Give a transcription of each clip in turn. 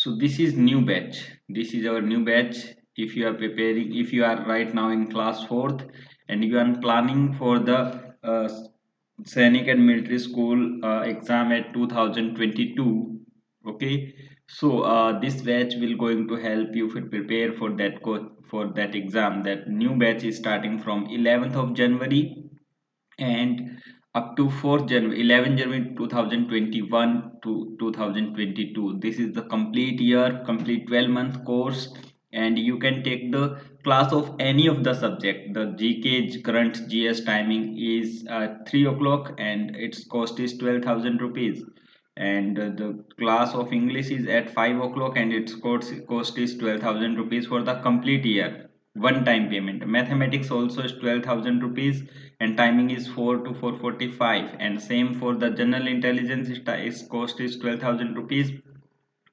So this is new batch. This is our new batch. If you are preparing, if you are right now in class 4th and you are planning for the Sainik and military school exam at 2022, okay, so this batch will going to help you to prepare for that for that exam. That new batch is starting from 11th of January and up to 4th January, 11 January 2021 to 2022. This is the complete year, complete 12-month course, and you can take the class of any of the subject. The GK current GS timing is 3 o'clock and its cost is 12,000 rupees. And the class of English is at 5 o'clock and its cost is 12,000 rupees for the complete year. One time payment. Mathematics also is 12,000 rupees and timing is 4 to 4:45, and same for the general intelligence is cost is 12,000 rupees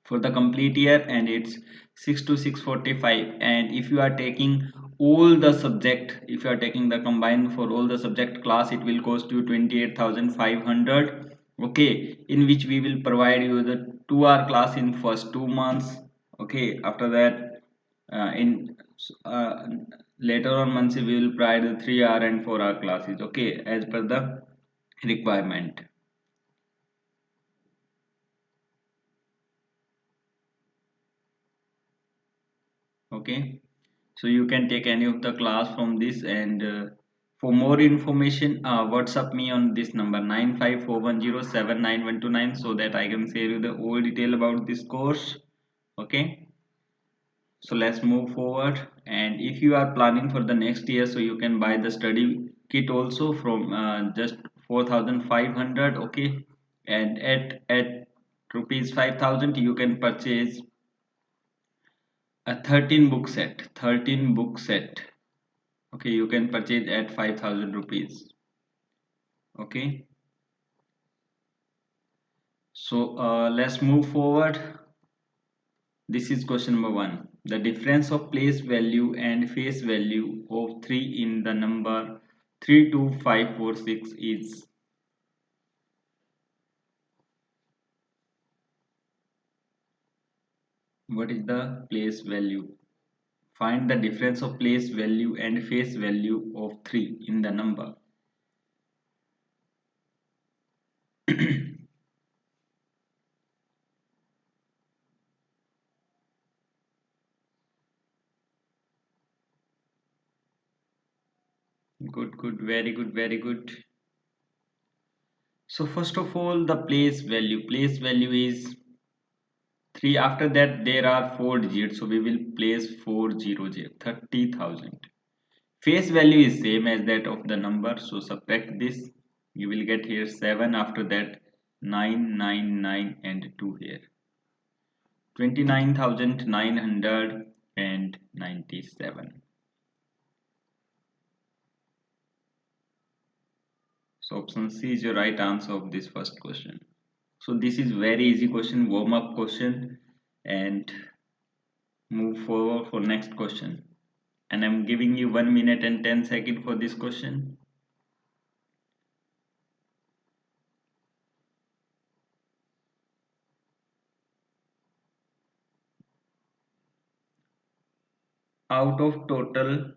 for the complete year and it's 6 to 6:45. And if you are taking all the subject, if you are taking the combined for all the subject class, it will cost you 28,500. Okay, in which we will provide you the 2 hour class in first 2 months. Okay, after that in uh, later on months we will provide the 3 hour and 4 hour classes, okay, as per the requirement. Okay, so you can take any of the class from this. And for more information, WhatsApp me on this number 9541079129 so that I can share you the whole detail about this course. Okay, so let's move forward. And if you are planning for the next year, so you can buy the study kit also from just 4,500. Okay, and at rupees 5,000 you can purchase a 13 book set. Okay, you can purchase at 5,000 rupees. Okay, so let's move forward. This is question number 1. The difference of place value and face value of 3 in the number 32546 is. What is the place value? Find the difference of place value and face value of 3 in the number. Good, good, very good, very good. So first of all, the place value. Place value is 3. After that, there are 4 digits. So we will place 40, 30,000. Face value is same as that of the number. So subtract this. You will get here 7. After that, 999 and 2 here. 29,997. So option C is your right answer of this first question. So this is very easy question, warm up question, and move forward for next question. And I'm giving you 1 minute and 10 seconds for this question. Out of total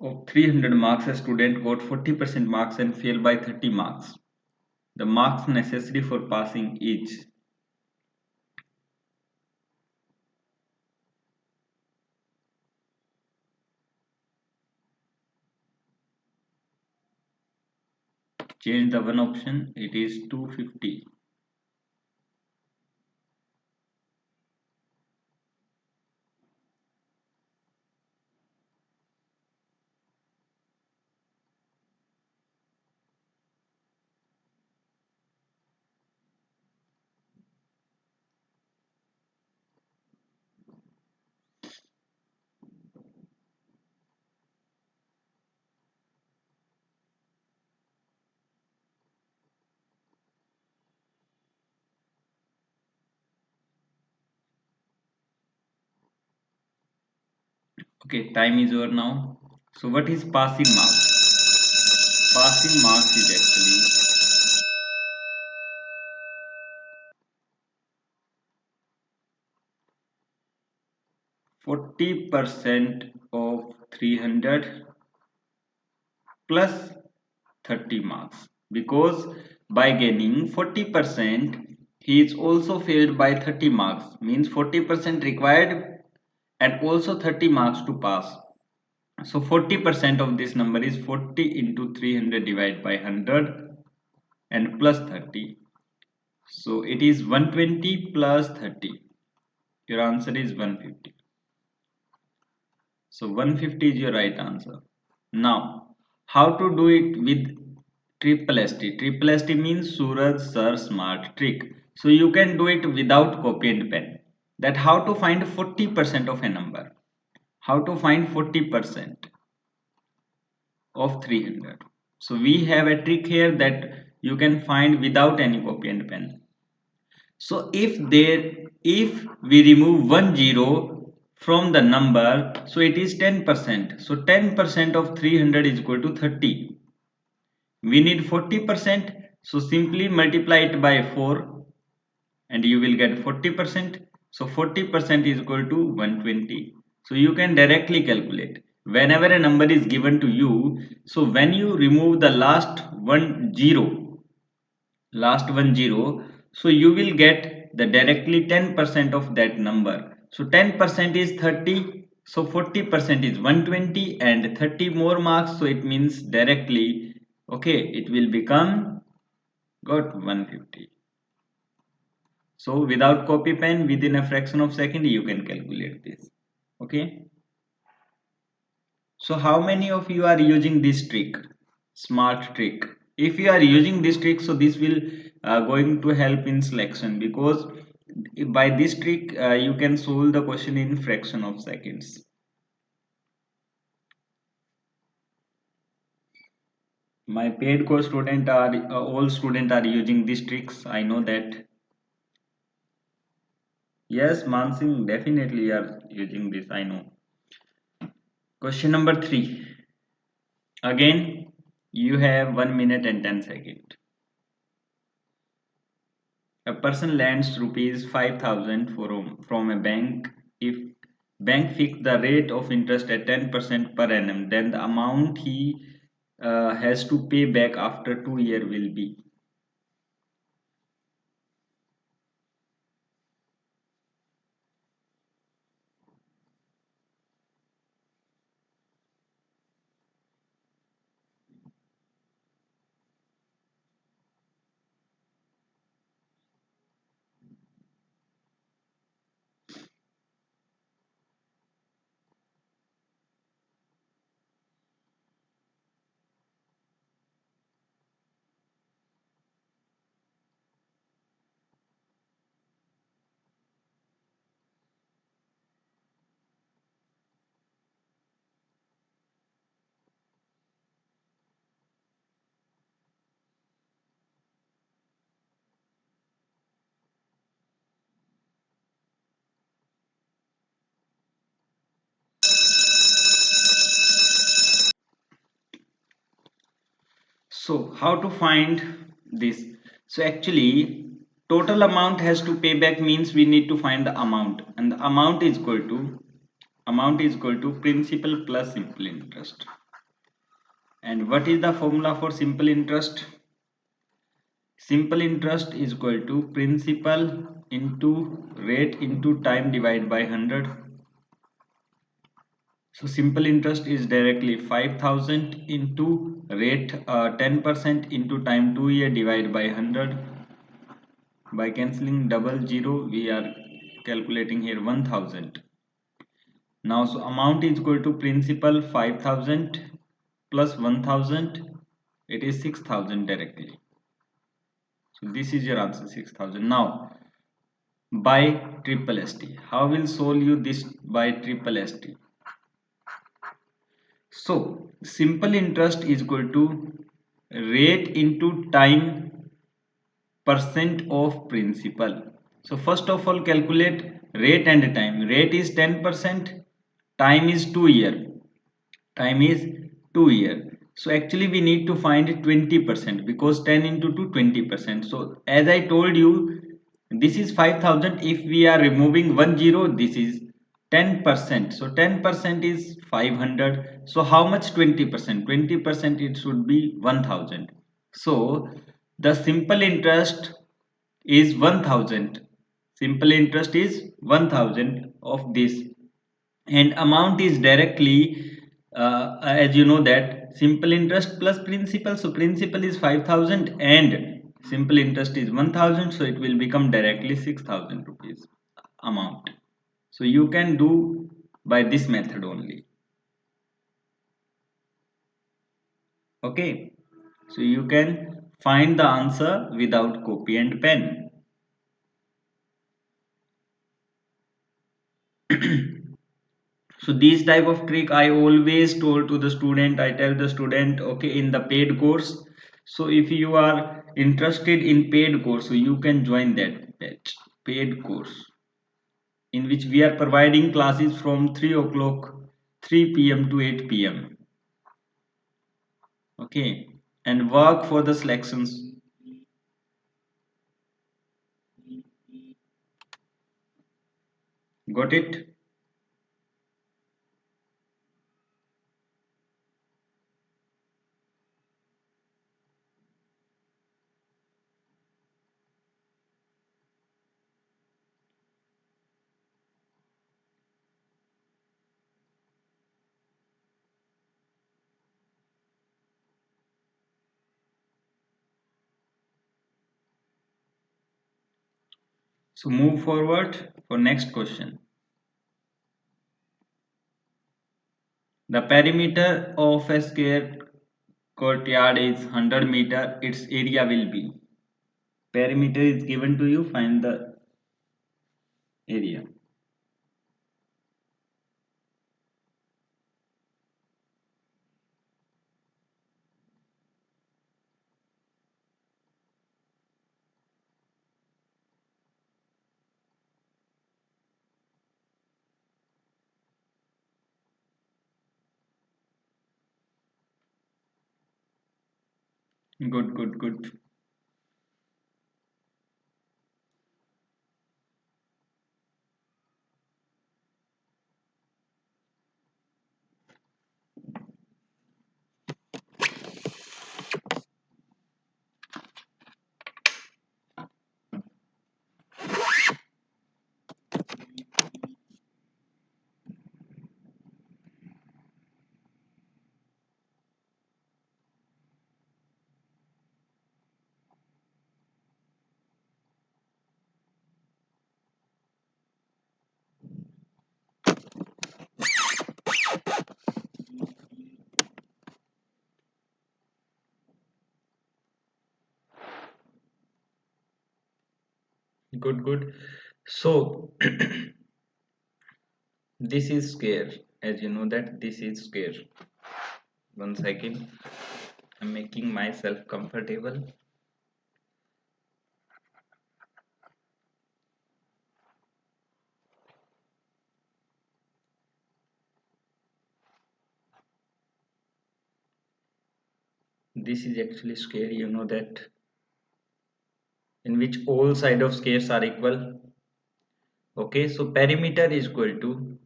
of 300 marks, a student got 40% marks and failed by 30 marks. The marks necessary for passing is. Change the one option, it is 250. Okay, time is over now. So what is passing marks? Passing marks is actually, 40% of 300 plus 30 marks, because by gaining 40% he is also failed by 30 marks, means 40% required and also 30 marks to pass. So 40% of this number is 40 into 300 divided by 100 and plus 30. So it is 120 plus 30. Your answer is 150. So 150 is your right answer. Now, how to do it with triple ST? Triple ST means Suraj Sir Smart Trick. So you can do it without copy and pen. That how to find 40% of a number. How to find 40% of 300. So we have a trick here that you can find without any copy and pen. So if we remove one zero from the number, so it is 10%. So 10% of 300 is equal to 30. We need 40%. So simply multiply it by 4 and you will get 40%. So 40% is equal to 120. So you can directly calculate. Whenever a number is given to you, so when you remove the last one zero, so you will get the directly 10% of that number. So 10% is 30, so 40% is 120 and 30 more marks, so it means directly, okay, it will become got 150. So without copy pen, within a fraction of second you can calculate this. Okay, so how many of you are using this trick, smart trick? If you are using this trick, so this will going to help in selection, because by this trick you can solve the question in fraction of seconds. My paid course student are all students are using these tricks, I know that. Yes, Mansing, definitely are using this, I know. Question number 3. Again, you have 1 minute and 10 seconds. A person lends rupees 5,000 from a bank. If bank fix the rate of interest at 10% per annum, then the amount he has to pay back after 2 years will be. So how to find this? So actually total amount has to pay back means we need to find the amount, and the amount is equal to principal plus simple interest. And what is the formula for simple interest? Simple interest is equal to principal into rate into time divided by 100. So simple interest is directly 5,000 into rate 10% into time 2 year divided by 100. By cancelling double zero, we are calculating here 1,000. Now, so amount is equal to principal 5,000 plus 1,000. It is 6,000 directly. So this is your answer, 6,000. Now, by triple ST. How will solve you this by triple ST? So, simple interest is equal to rate into time percent of principal. So first of all calculate rate and time. Rate is 10%, time is 2 year. Time is 2 year. So actually we need to find 20% because 10 into 2 20%. So as I told you, this is 5,000. If we are removing one zero, this is 10%. So 10% is 500. So how much 20%? 20% it should be 1000. So the simple interest is 1000. Simple interest is 1000 of this, and amount is directly as you know that simple interest plus principal, so principal is 5000 and simple interest is 1000, so it will become directly 6000 rupees amount. So you can do by this method only. Okay, so you can find the answer without copy and pen. So these type of trick I always told to the student. I tell the student, okay, in the paid course, so if you are interested in paid course, so you can join that batch, paid course, in which we are providing classes from 3 o'clock 3 p.m. to 8 p.m. Okay, and work for the selections. Got it? So move forward for next question. The perimeter of a square courtyard is 100 meter. Its area will be. Perimeter is given to you. Find the area. Good, good, good. Good, good. So this is square. As you know that this is square. One second. I'm making myself comfortable. This is actually square. You know that, in which all side of squares are equal. Okay, so perimeter is equal to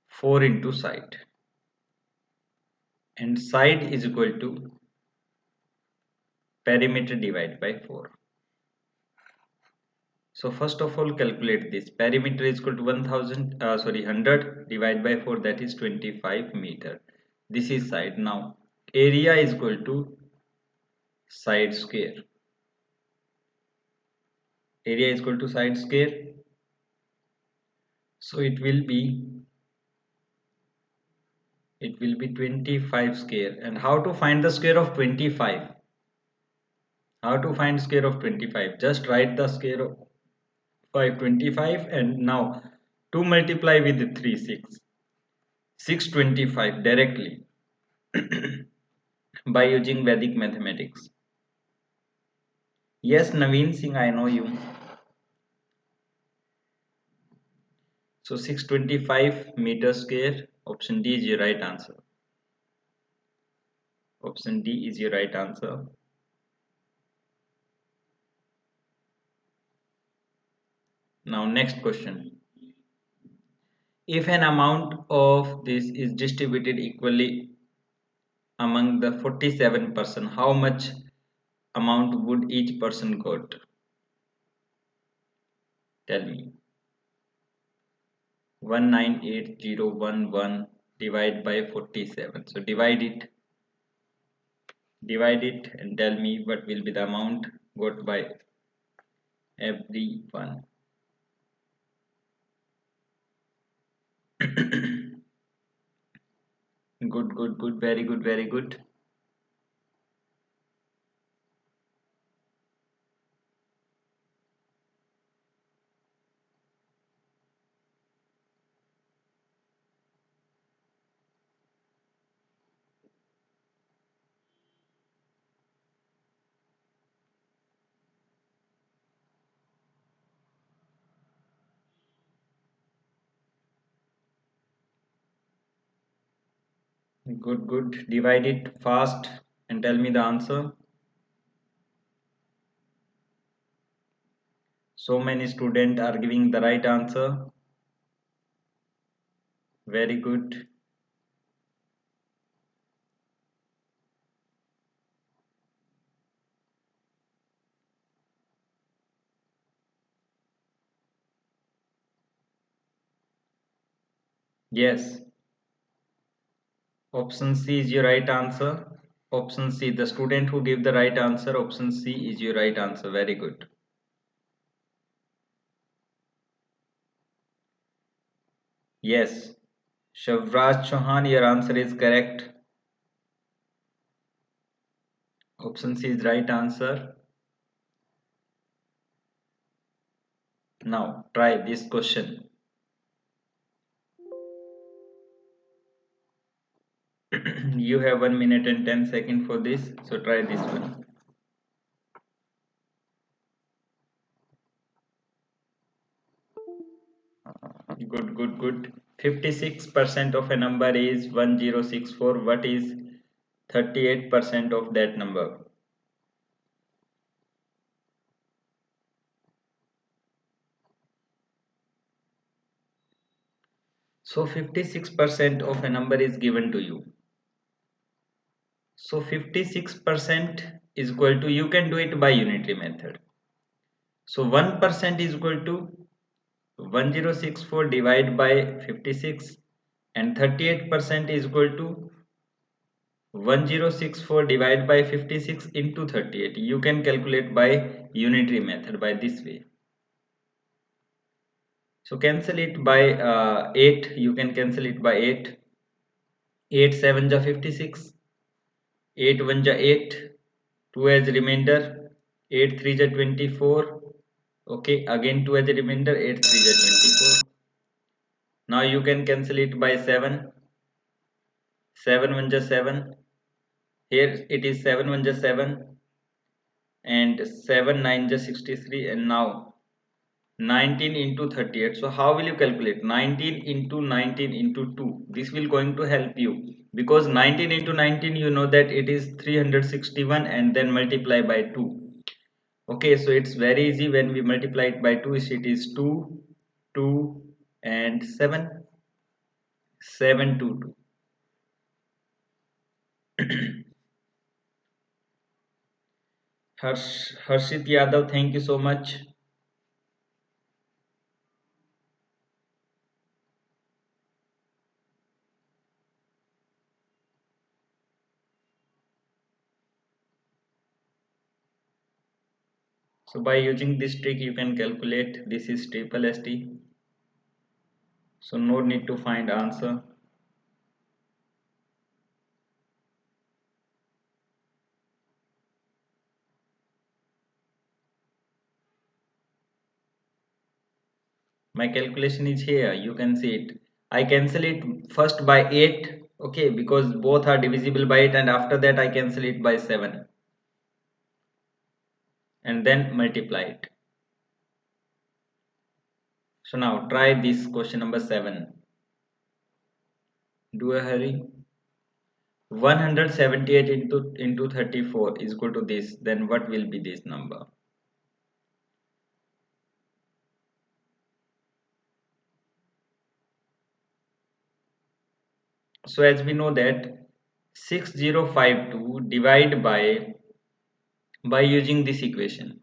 4 into side, and side is equal to perimeter divided by 4. So first of all calculate this. Perimeter is equal to 100 divided by 4, that is 25 meter. This is side. Now area is equal to side square. Area is equal to side square. So it will be 25 square. And how to find the square of 25? How to find square of 25? Just write the square of 525, and now 2 multiply with 3 625 directly by using Vedic mathematics. Yes, Naveen Singh, I know you. So 625 meter square. Option D is your right answer. Option D is your right answer. Now next question. If an amount of this is distributed equally among the 47%, how much amount would each person got? Tell me. 198011 divide by 47. So divide it and tell me what will be the amount got by everyone. Good, very good. Good. Divide it fast and tell me the answer. So many students are giving the right answer. Very good. Yes. Option C is your right answer. Option C, the student who gave the right answer, option C is your right answer. Very good. Yes. Shavraj Chauhan, your answer is correct. Option C is right answer. Now try this question. You have 1 minute and 10 seconds for this, so try this one. Good. 56% of a number is 1064. What is 38% of that number? So 56% of a number is given to you. So 56% is equal to, you can do it by unitary method. So 1% is equal to 1064 divided by 56, and 38% is equal to 1064 divided by 56 into 38. You can calculate by unitary method by this way. So cancel it by 8. You can cancel it by 8. 8 7 ja 56. 8 1 ja 8. 2 as remainder. 8 3 ja 24. Okay, again 2 as a remainder. 8 3 ja 24. Now you can cancel it by 7. 7 1 ja 7. Here it is 7 1 ja 7. And 7 9 ja 63. And now 19 into 38. So how will you calculate? 19 into 19 into 2. This will going to help you, because 19 into 19, you know that it is 361, and then multiply by 2. Okay, so it's very easy. When we multiply it by 2, it is 2 2 and 7. 7 2 2. Harshit Yadav, thank you so much. So by using this trick, you can calculate. This is triple ST. So no need to find answer. My calculation is here. You can see it. I cancel it first by 8. Okay, because both are divisible by 8, and after that I cancel it by 7. And then multiply it. So now try this question number 7. Do a hurry. 178 into 34 is equal to this. Then what will be this number? So as we know that 6052 divide by using this equation,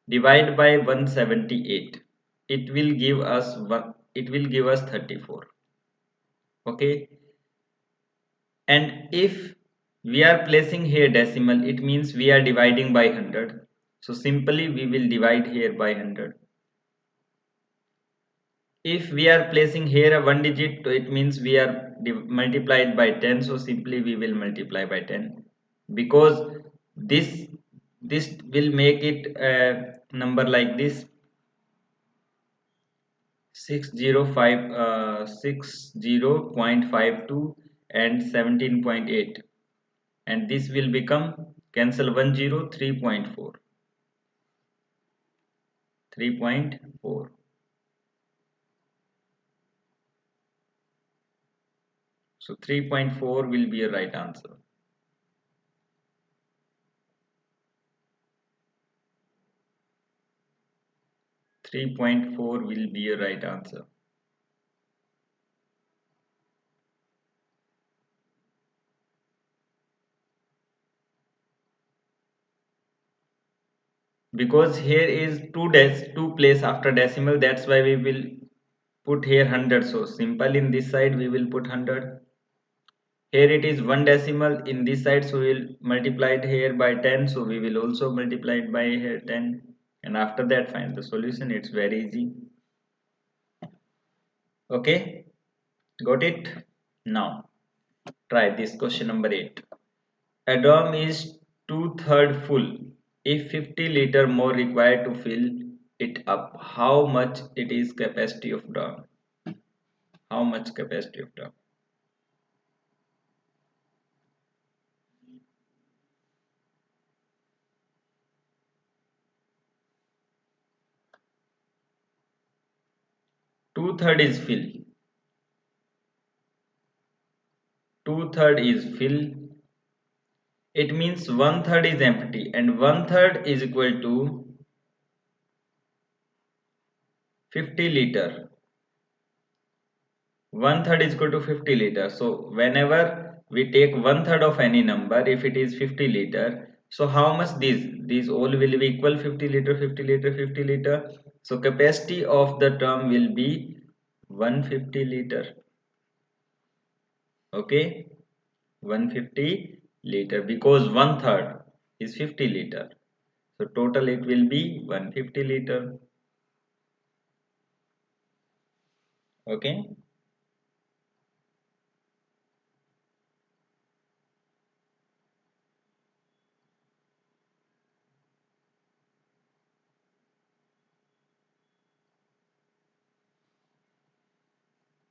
divide by 178, it will give us 34. Okay, and if we are placing here decimal, it means we are dividing by 100. So simply we will divide here by 100. If we are placing here a one digit, it means we are multiplied by 10. So simply we will multiply by 10, because this this will make it a number like this: 60.52 and 17.8, and this will become, cancel 10, 3.4, 3.4. So 3.4 will be a right answer. 3.4 will be a right answer. Because here is two place after decimal, that's why we will put here 100. So simple, in this side we will put 100. Here it is one decimal in this side, so we will multiply it here by 10, so we will also multiply it by here 10, and after that find the solution. It's very easy. Okay, got it? Now try this question number 8. A drum is two-thirds full. If 50 liters more required to fill it up, how much it is capacity of drum? How much capacity of drum? Two-thirds is fill. Two-thirds is fill. It means one-third is empty, and one-third is equal to 50 liter. One-third is equal to 50 liter. So whenever we take one-third of any number, if it is 50 liter, so how much these all will be equal: 50 liter, 50 liter, 50 liter. So capacity of the term will be 150 liter. Okay, 150 liter, because one-third is 50 liter. So total it will be 150 liter. Okay.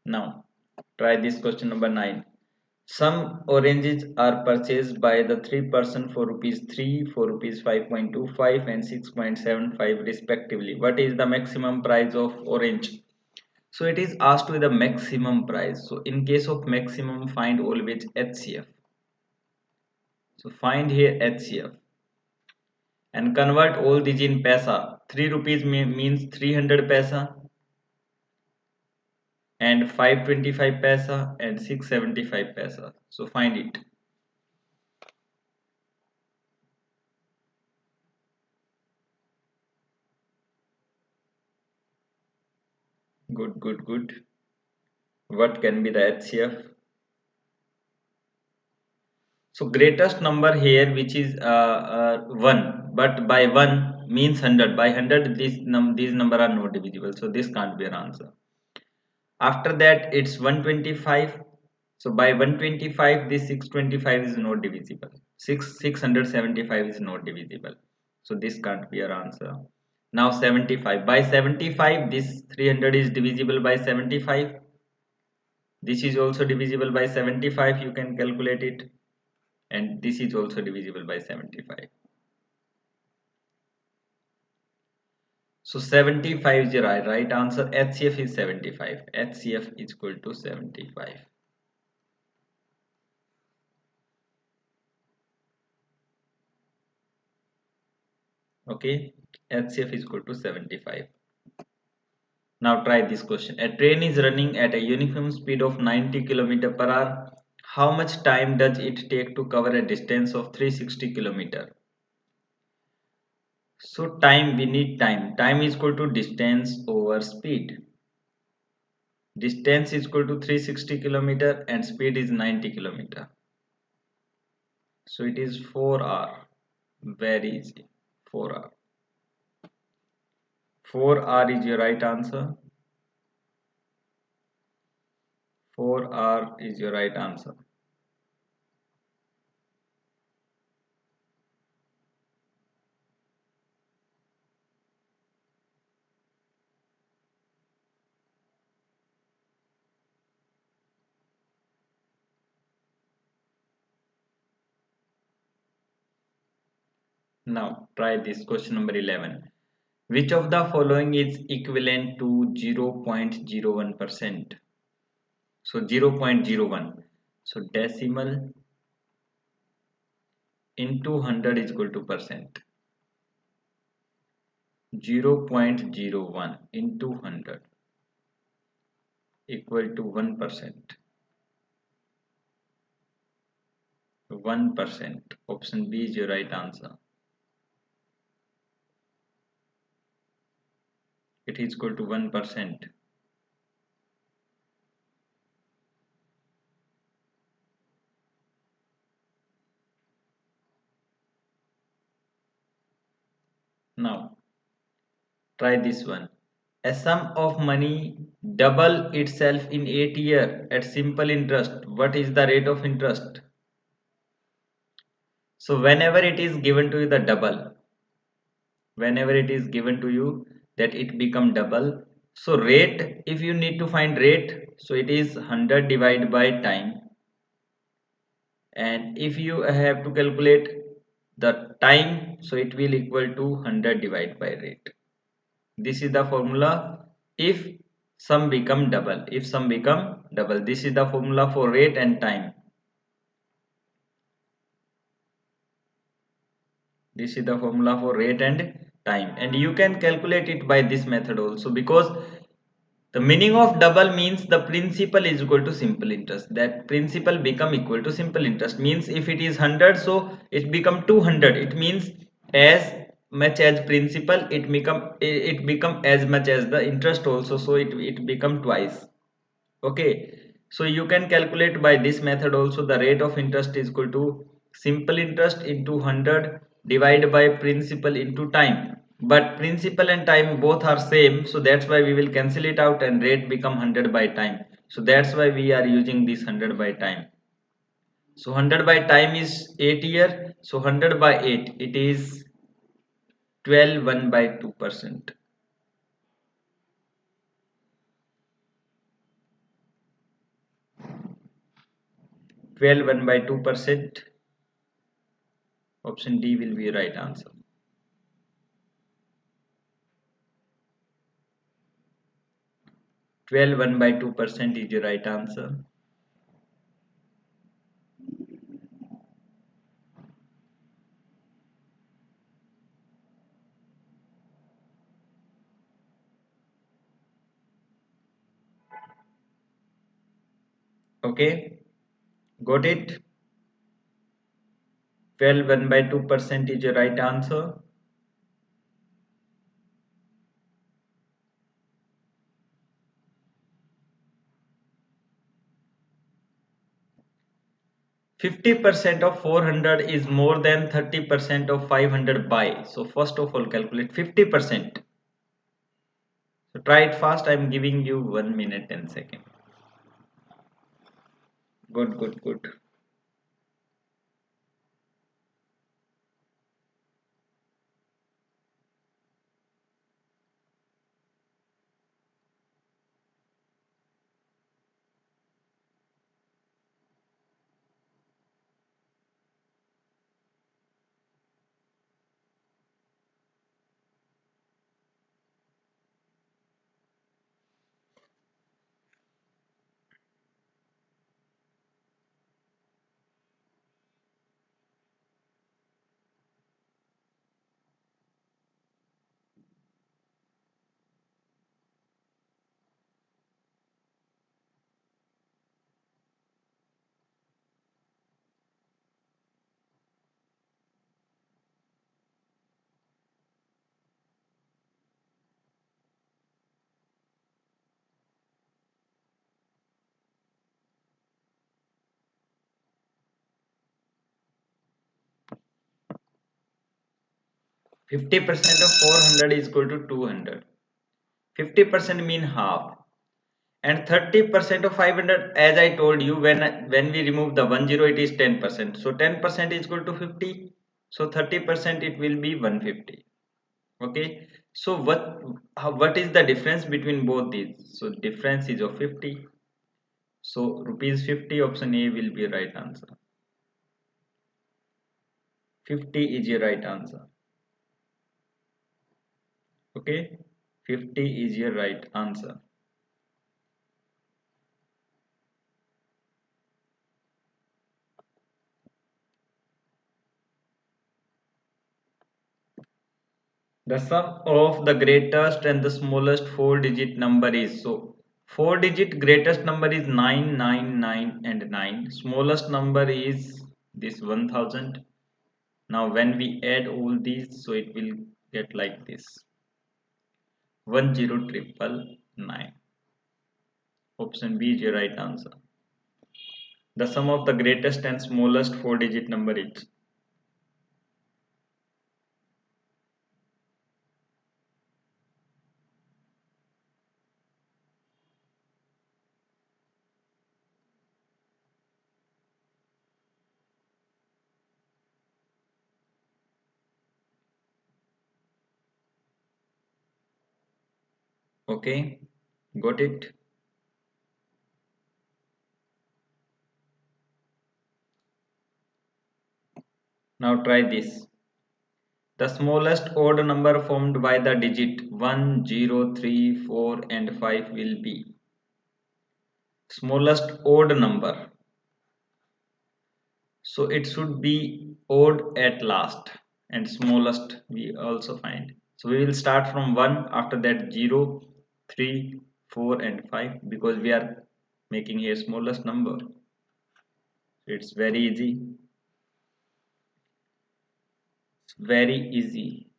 Now try this question number 9. Some oranges are purchased by the three-person for rupees 3, for rupees 5.25 and 6.75 respectively. What is the maximum price of orange? So it is asked with the maximum price. So in case of maximum, find always HCF. So find here HCF and convert all these in paisa. 3 rupees means 300 paisa, and 525 paisa and 675 paisa. So find it. Good, good, good. What can be the HCF? So greatest number here, which is 1, but by 1 means 100. By 100, these number are not divisible, so this can't be an answer. After that, it's 125. So by 125, this 625 is not divisible. 675 is not divisible. So this can't be our answer. Now 75. By 75, this 300 is divisible by 75. This is also divisible by 75. You can calculate it. And this is also divisible by 75. So 75 is the right answer. HCF is 75. HCF is equal to 75. Okay, HCF is equal to 75. Now try this question. A train is running at a uniform speed of 90 km per hour. How much time does it take to cover a distance of 360 km? So time, we need time. Time is equal to distance over speed. Distance is equal to 360 km and speed is 90 km. So it is 4 hour. Very easy. 4 hour. 4 hour is your right answer. 4 hour is your right answer. Now try this question number 11. Which of the following is equivalent to 0.01%? So 0.01. So decimal into 100 is equal to percent. 0.01 into 100 equal to 1%. 1%. Option B is your right answer. It is equal to 1%. Now try this one. A sum of money double itself in 8 years at simple interest. What is the rate of interest? So whenever it is given to you the double, whenever it is given to you that it become double, so rate, if you need to find rate, so it is 100 divided by time, and if you have to calculate the time, so it will equal to 100 divided by rate. This is the formula if sum become double. If sum become double, this is the formula for rate and time. This is the formula for rate and time, and you can calculate it by this method also, because the meaning of double means the principal is equal to simple interest. That principal become equal to simple interest means if it is 100, so it become 200. It means as much as principal, it become as much as the interest also, so it become twice. Okay, so you can calculate by this method also. The rate of interest is equal to simple interest into 100 divided by principal into time, but principal and time both are same, so that's why we will cancel it out and rate become 100 by time. So that's why we are using this 100 by time. So 100 by time is 8 year, so 100 by 8, it is 12 1 by 2%. 12 1 by 2%. Option D will be right answer. 12 1 by 2% is your right answer. Okay, got it? 12 1 by 2% is your right answer. %50 of 400 is more than 30% of 500 by. So first of all calculate 50%. So try it fast. I am giving you 1 minute 10 seconds. Good, good, good. 50% of 400 is equal to 200. 50% mean half. And 30% of 500, as I told you, when we remove the 10, it is 10%. So 10% is equal to 50. So 30% it will be 150. Okay. So what is the difference between both these? So difference is of 50. So rupees 50, option A will be right answer. 50 is your right answer. Okay. 50 is your right answer. The sum of the greatest and the smallest four-digit number is, so four-digit greatest number is 999 and 9. Smallest number is this 1000. Now when we add all these, so it will get like this: 10999. Option B is your right answer. The sum of the greatest and smallest four-digit number is. Okay, got it? Now try this. The smallest odd number formed by the digit 1, 0, 3, 4 and 5 will be. Smallest odd number. So it should be odd at last, and smallest we also find. So we will start from 1, after that 0, 3, 4 and 5, because we are making here smallest number. So it's very easy. It's very easy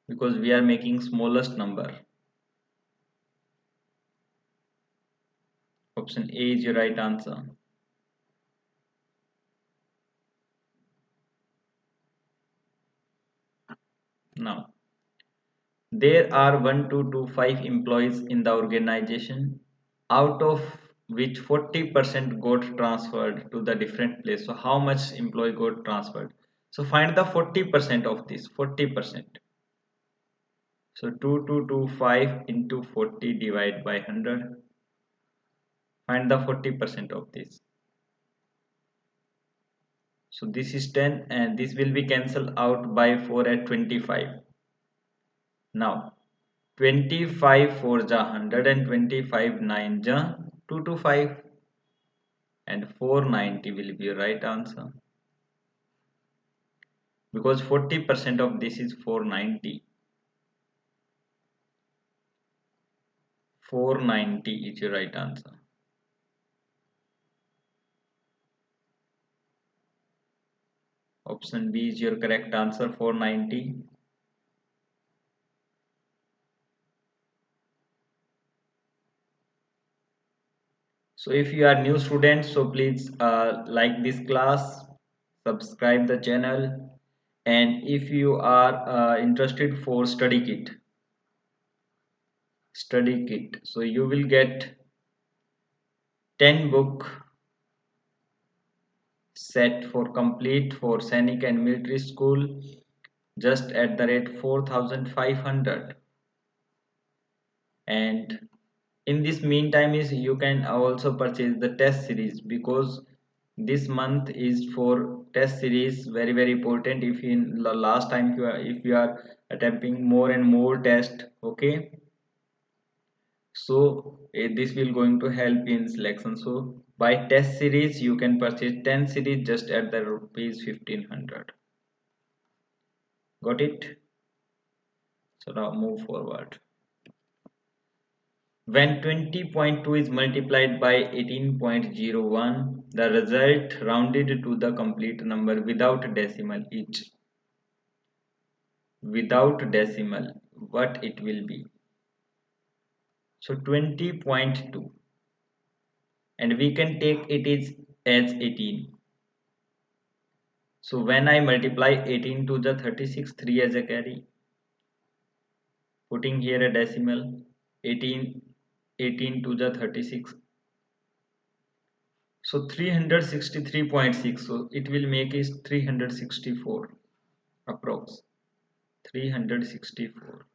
because we are making smallest number. Option A is your right answer. Now, there are 1, 2 to 5 employees in the organization, out of which 40% got transferred to the different place. So how much employee got transferred? So find the 40% of this, 40%. So 2225 into 40 divided by 100. Find the 40% of this. So this is 10 and this will be cancelled out by 4 at 25. Now 25 4 ja 100 and 25 9 ja 225 and 490 will be right answer, because 40% of this is 490. 490 is your right answer. Option B is your correct answer, 490. So if you are new students, so please like this class, subscribe the channel, and if you are interested for study kit, so you will get 10 book set for complete for Sainik and military school, just at the rate 4500. And in this meantime is you can also purchase the test series, because this month is for test series, very important. If in the last time if you are attempting more and more test, okay, so this will going to help in selection. So by test series you can purchase 10 series just at the rupees 1500. Got it? So now move forward. When 20.2 is multiplied by 18.01, the result rounded to the complete number without decimal each. Without decimal, what it will be? So 20.2, and we can take it is as 18. So when I multiply 18 to the 36, 3 as a carry, putting here a decimal, 18, 18 to the 36. So 363.6. So it will make is 364 approx. 364.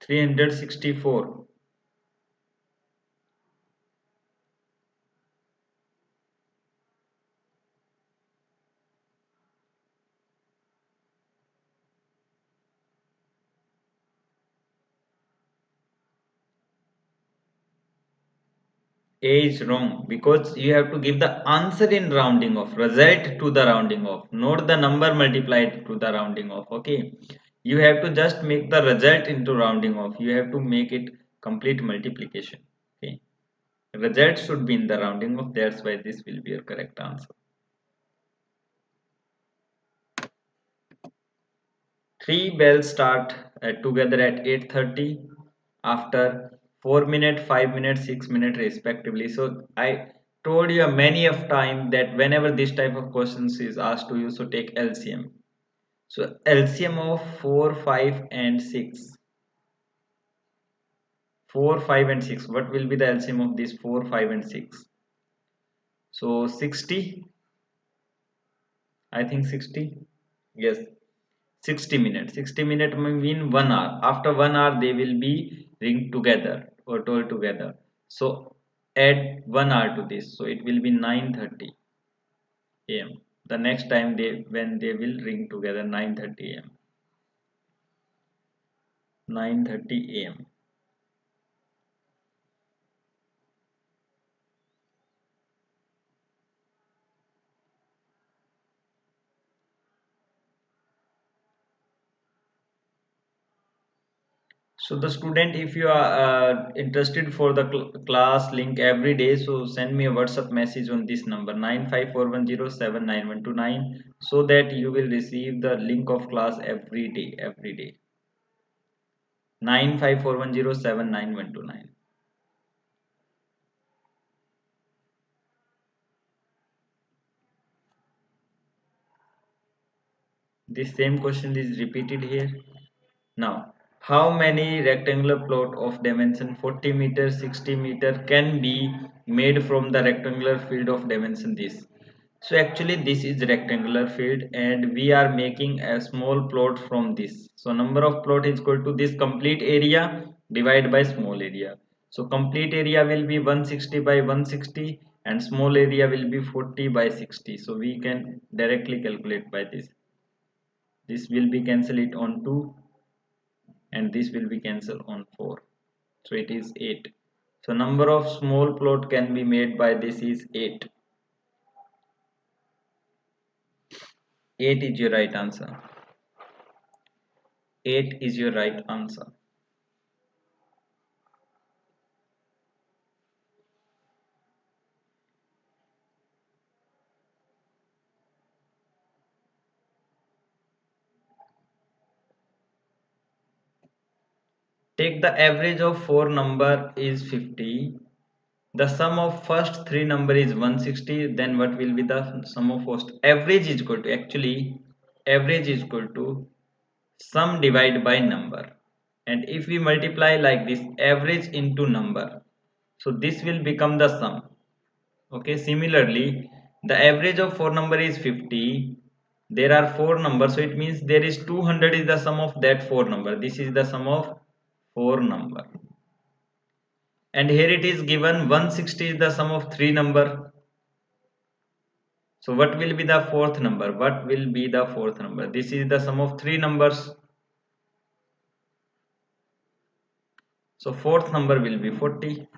364. A is wrong because you have to give the answer in rounding off, result to the rounding off, not the number multiplied to the rounding off. Okay, you have to just make the result into rounding off. You have to make it complete multiplication. Okay, result should be in the rounding off. That's why this will be your correct answer. Three bells start together at 8:30 after 4 minutes, 5 minutes, 6 minutes respectively. So I told you many of time that whenever this type of questions is asked to you, so take LCM. So LCM of 4, 5 and 6. 4, 5 and 6. What will be the LCM of these 4, 5 and 6? So 60. I think 60. Yes. 60 minutes. 60 minutes mean 1 hour. After 1 hour they will be ringed together or told together. So add 1 hour to this. So it will be 9:30 am. The next time when they will ring together 9:30 am. 9:30 am. So the student, if you are interested for the class link every day, so send me a WhatsApp message on this number 9541079129 so that you will receive the link of class every day, 9541079129. This same question is repeated here. Now, how many rectangular plot of dimension 40 meter, 60 meter can be made from the rectangular field of dimension this? So actually this is rectangular field and we are making a small plot from this. So number of plot is equal to this complete area divided by small area. So complete area will be 160 by 160 and small area will be 40 by 60. So we can directly calculate by this. This will be cancel it on 2 and this will be cancelled on 4, so it is 8. So number of small plot can be made by this is 8. 8 is your right answer. 8 is your right answer. Take the average of 4 number is 50. The sum of first 3 number is 160. Then what will be the sum of first? Average is equal to, actually average is equal to sum divided by number. And if we multiply like this, average into number, so this will become the sum. Okay, similarly the average of 4 number is 50. There are 4 numbers, so it means there is 200 is the sum of that 4 number. This is the sum of 4 number. And here it is given 160 is the sum of 3 number. So what will be the fourth number? What will be the fourth number? This is the sum of 3 numbers. So fourth number will be 40.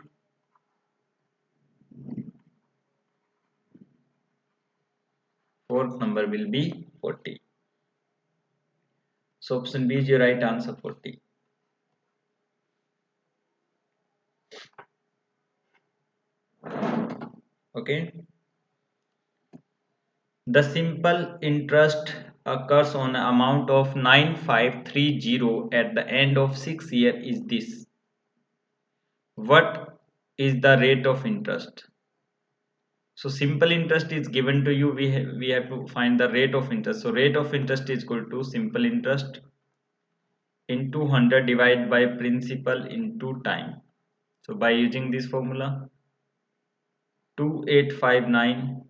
Fourth number will be 40. So option B is your right answer, 40. Okay. The simple interest occurs on an amount of 9530 at the end of 6 years is this. what is the rate of interest? So simple interest is given to you. We have to find the rate of interest. So rate of interest is equal to simple interest into 100 divided by principal into time. So by using this formula, 2859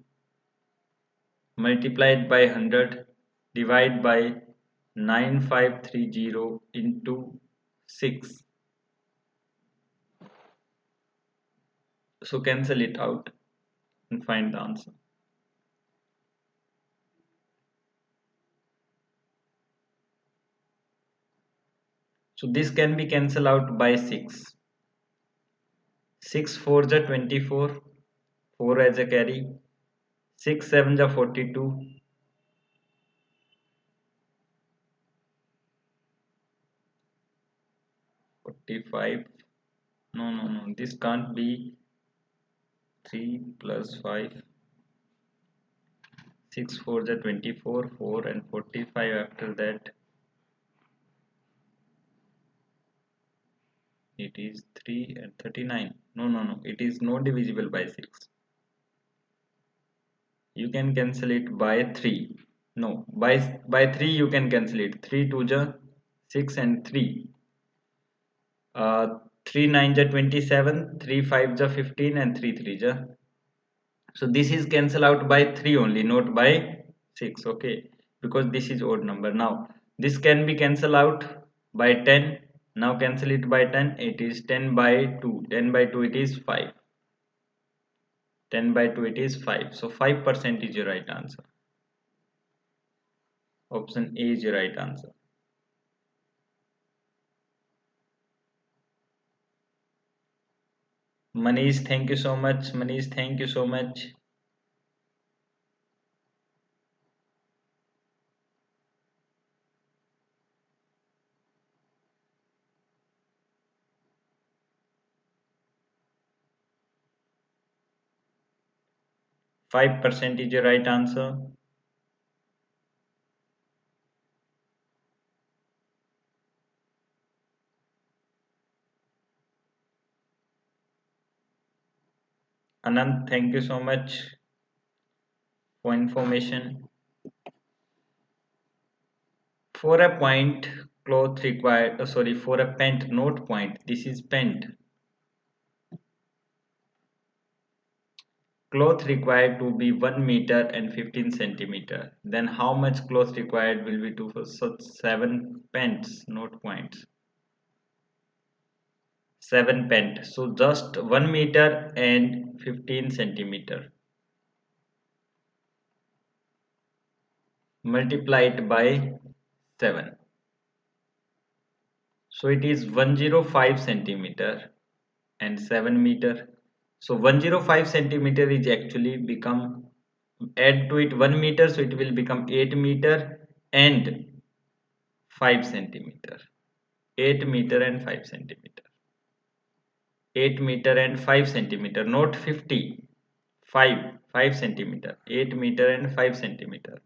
multiplied by 100 divided by 9530 into 6. So cancel it out and find the answer. So this can be cancelled out by 6. 6 4 ja 24, 4 as a carry, 6 7 ja 42, 45. No, this can't be 3 plus 5. 6 4 ja 24, 4 and 45 after that. It is 3 and 39. No, it is not divisible by 6. You can cancel it by 3. No, by 3 you can cancel it. 3 2 ja 6 and 3. 3 9 ja 27, 3 5 ja 15 and 3 3 ja. So this is cancel out by 3 only, not by 6. Okay, because this is odd number. Now this can be cancel out by 10. Now cancel it by 10. It is 10 by 2. 10 by 2 it is 5. 10 by 2 it is 5. So 5% is your right answer. Option A is your right answer. Manish, thank you so much. Manish, thank you so much. 5% is your right answer. Anand, thank you so much for information. For a point cloth required, sorry, for a pent, not point, this is pent. Cloth required to be 1 meter and 15 centimeter. Then how much cloth required will be to for such 7 pents, not points. 7 pent. So just 1 meter and 15 centimeter. Multiply it by 7. So it is 105 centimeter and 7 meter. So 105 centimeter is actually become, add to it 1 meter, so it will become 8 meter and 5 centimeter. 8 meter and 5 centimeter. 8 meter and 5 centimeter, not 50. 5 centimeter. 8 meter and 5 centimeter.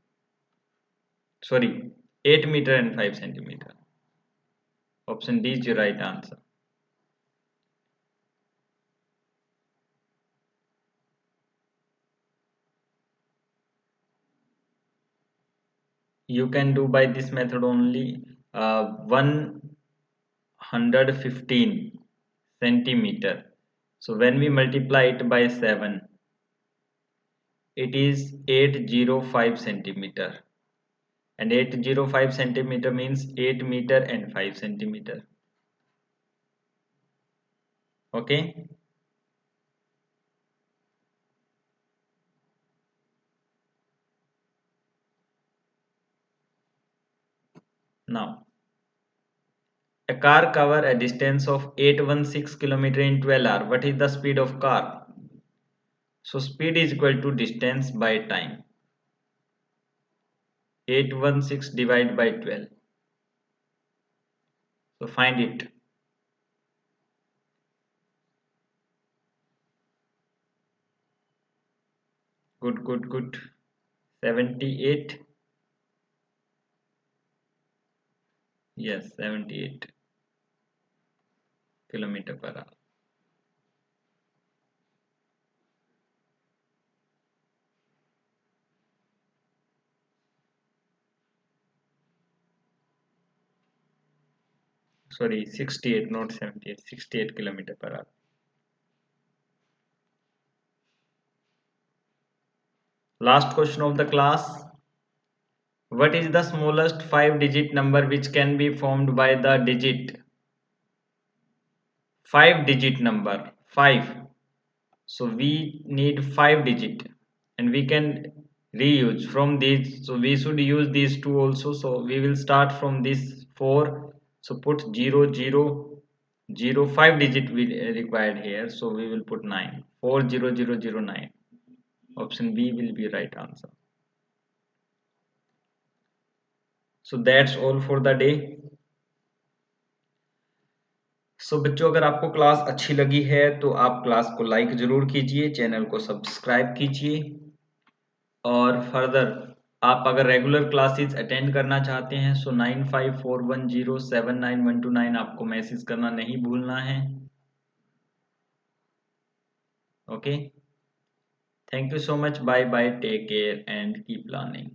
Sorry, 8 meter and 5 centimeter. Option D is your right answer. You can do by this method only. 115 centimeter. So when we multiply it by 7, it is 805 centimeter. And 805 centimeter means 8 meter and 5 centimeter. Okay. Now, a car cover a distance of 816 km in 12 hours. What is the speed of car? So speed is equal to distance by time. 816 divided by 12. So find it. Good. 78. Yes, 78 kilometer per hour. sorry, 68, not 78, 68 kilometer per hour. Last question of the class. What is the smallest 5-digit number which can be formed by the digit? 5-digit number, 5. So we need 5-digit and we can reuse from these. So we should use these two also. So we will start from this 4. So put 0, 0, 0, 5-digit we required here. So we will put 9. 40009. Option B will be right answer. So that's all for the day. सो बच्चों, अगर आपको class अच्छी लगी है तो आप class को like जरूर कीजिए, चैनल को सब्सक्राइब कीजिए और फर्दर आप अगर रेगुलर क्लासेस अटेंड करना चाहते हैं सो 9541079129 आपको मैसेज करना नहीं भूलना है। Okay, thank you so much, bye bye, take care and keep learning.